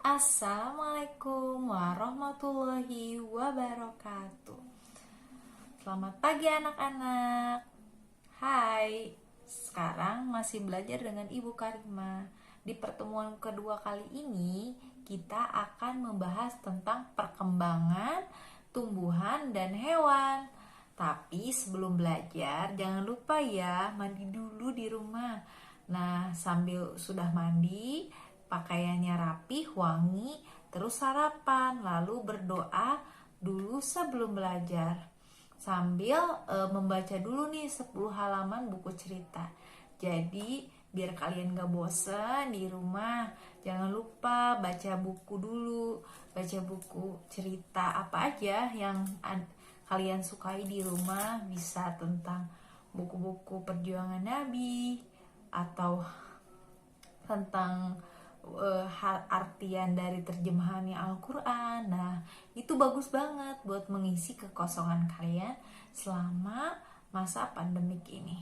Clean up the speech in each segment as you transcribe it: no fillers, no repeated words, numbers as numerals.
Assalamualaikum warahmatullahi wabarakatuh. Selamat pagi anak-anak. Hai, sekarang masih belajar dengan Ibu Karima. Di pertemuan kedua kali ini, kita akan membahas tentang perkembangan tumbuhan dan hewan. Tapi sebelum belajar, jangan lupa ya, mandi dulu di rumah. Nah, sambil sudah mandi, pakaiannya rapi, wangi, terus sarapan, lalu berdoa dulu sebelum belajar. Sambil membaca dulu nih 10 halaman buku cerita. Jadi biar kalian gak bosen di rumah, jangan lupa baca buku dulu. Baca buku cerita apa aja yang kalian sukai di rumah. Bisa tentang buku-buku perjuangan Nabi, atau tentang artian dari terjemahannya Al-Quran. Nah, itu bagus banget buat mengisi kekosongan kalian selama masa pandemik ini.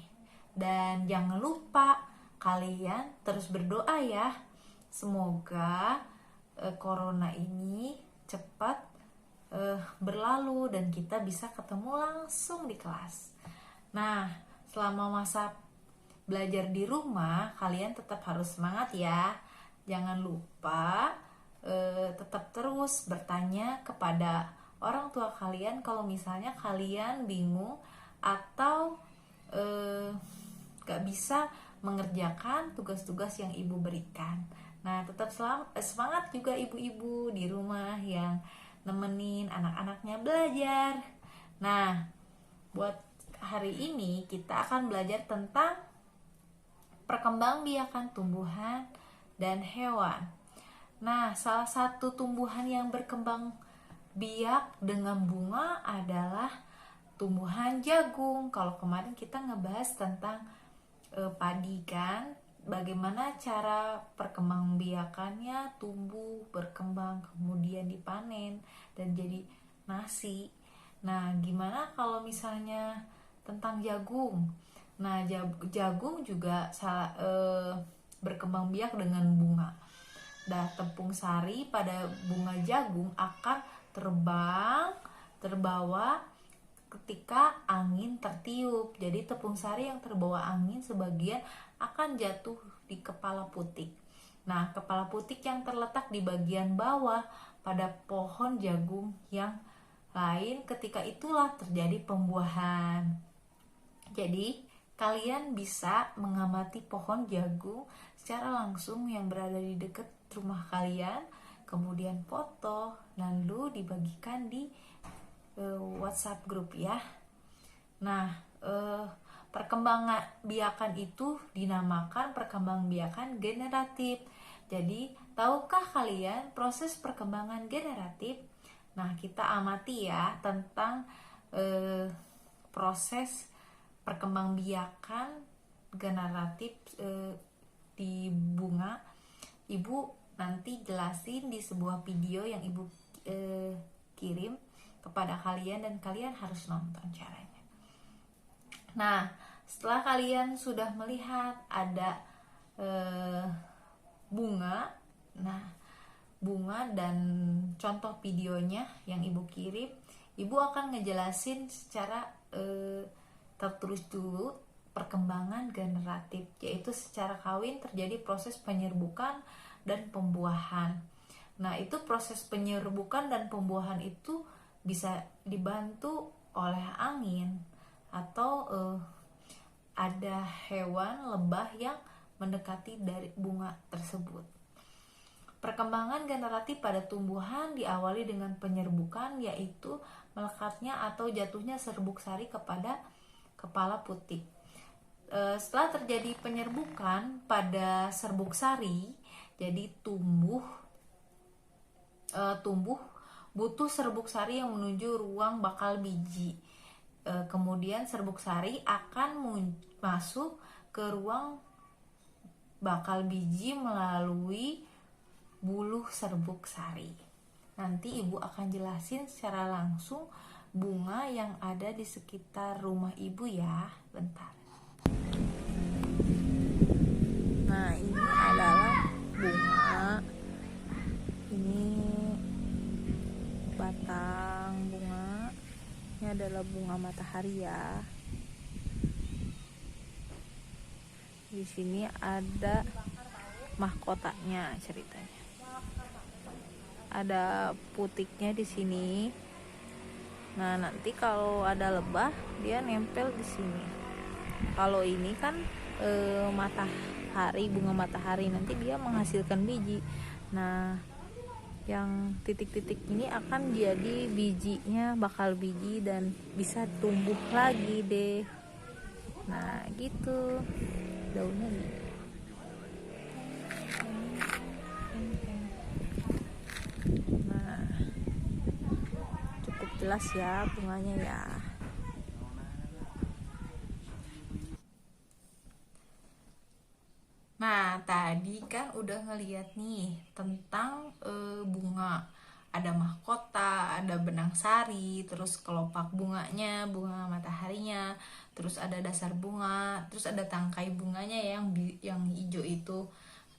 Dan jangan lupa kalian terus berdoa ya, semoga corona ini cepat berlalu dan kita bisa ketemu langsung di kelas. Nah, selama masa belajar di rumah, kalian tetap harus semangat ya. Jangan lupa tetap terus bertanya kepada orang tua kalian kalau misalnya kalian bingung atau gak bisa mengerjakan tugas-tugas yang ibu berikan. Nah, tetap semangat juga ibu-ibu di rumah yang nemenin anak-anaknya belajar. Nah, buat hari ini kita akan belajar tentang perkembangbiakan tumbuhan dan hewan. Nah, salah satu tumbuhan yang berkembang biak dengan bunga adalah tumbuhan jagung. Kalau kemarin kita ngebahas tentang padi kan, bagaimana cara perkembangbiakannya, tumbuh, berkembang, kemudian dipanen dan jadi nasi. Nah, gimana kalau misalnya tentang jagung? Nah, jagung juga berkembang biak dengan bunga. Nah, tepung sari pada bunga jagung akan terbawa ketika angin tertiup. Jadi tepung sari yang terbawa angin sebagian akan jatuh di kepala putik. Nah, kepala putik yang terletak di bagian bawah pada pohon jagung yang lain, ketika itulah terjadi pembuahan. Jadi kalian bisa mengamati pohon jagung secara langsung yang berada di dekat rumah kalian, kemudian foto, lalu dibagikan di WhatsApp grup ya. Nah, perkembangan biakan itu dinamakan perkembangbiakan generatif. Jadi, tahukah kalian proses perkembangan generatif? Nah, kita amati ya tentang proses perkembangbiakan generatif di bunga. Ibu nanti jelasin di sebuah video yang ibu kirim kepada kalian dan kalian harus nonton caranya. Nah, setelah kalian sudah melihat ada bunga, nah bunga dan contoh videonya yang ibu kirim, ibu akan ngejelasin secara tertulis dulu perkembangan generatif, yaitu secara kawin terjadi proses penyerbukan dan pembuahan. Nah, itu proses penyerbukan dan pembuahan itu bisa dibantu oleh angin atau ada hewan lebah yang mendekati dari bunga tersebut. Perkembangan generatif pada tumbuhan diawali dengan penyerbukan, yaitu melekatnya atau jatuhnya serbuk sari kepada kepala putik. Setelah terjadi penyerbukan pada serbuk sari, jadi tumbuh butuh serbuk sari yang menuju ruang bakal biji. Kemudian serbuk sari akan masuk ke ruang bakal biji melalui buluh serbuk sari. Nanti ibu akan jelasin secara langsung bunga yang ada di sekitar rumah ibu ya. Bentar. adalah bunga matahari ya. Di sini ada mahkotanya ceritanya. Ada putiknya di sini. Nah, nanti kalau ada lebah dia nempel di sini. Kalau ini kan matahari, bunga matahari, nanti dia menghasilkan biji. Nah, yang titik-titik ini akan jadi bijinya, bakal biji dan bisa tumbuh lagi deh. Nah, gitu. Daunnya nih. Nah, cukup jelas ya bunganya ya. Nah, tadi kan udah ngeliat nih tentang bunga. Ada mahkota, ada benang sari, terus kelopak bunganya, bunga mataharinya, terus ada dasar bunga, terus ada tangkai bunganya yang hijau itu.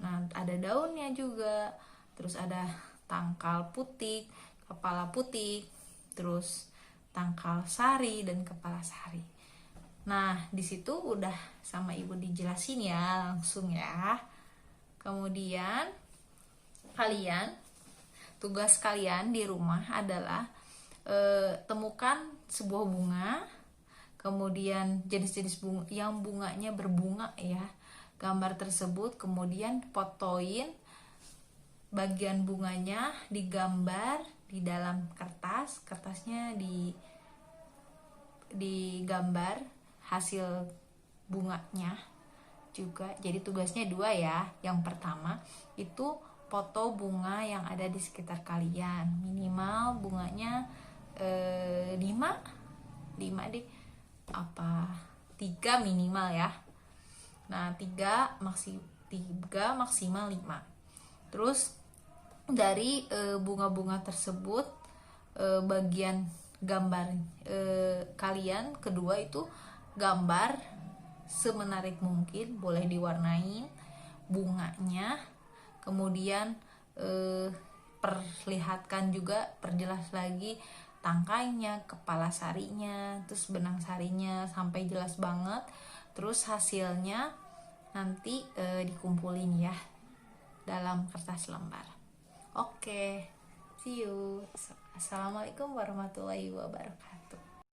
Nah, ada daunnya juga, terus ada tangkal putih, kepala putih, terus tangkal sari dan kepala sari. Nah, di situ udah sama ibu dijelasin ya langsung ya. Kemudian tugas kalian di rumah adalah temukan sebuah bunga, kemudian jenis-jenis bunga yang bunganya berbunga ya, gambar tersebut, kemudian fotoin bagian bunganya, digambar di dalam kertasnya digambar hasil bunganya juga. Jadi tugasnya 2 ya. Yang pertama itu foto bunga yang ada di sekitar kalian, minimal bunganya 5 deh, 3 minimal ya. Nah, 3 maksimal 5. Terus dari bunga-bunga tersebut bagian gambar kalian kedua itu gambar semenarik mungkin, boleh diwarnain bunganya, kemudian perjelas lagi tangkainya, kepala sarinya, terus benang sarinya sampai jelas banget. Terus hasilnya nanti dikumpulin ya dalam kertas lembar. Oke, see you. Assalamualaikum warahmatullahi wabarakatuh.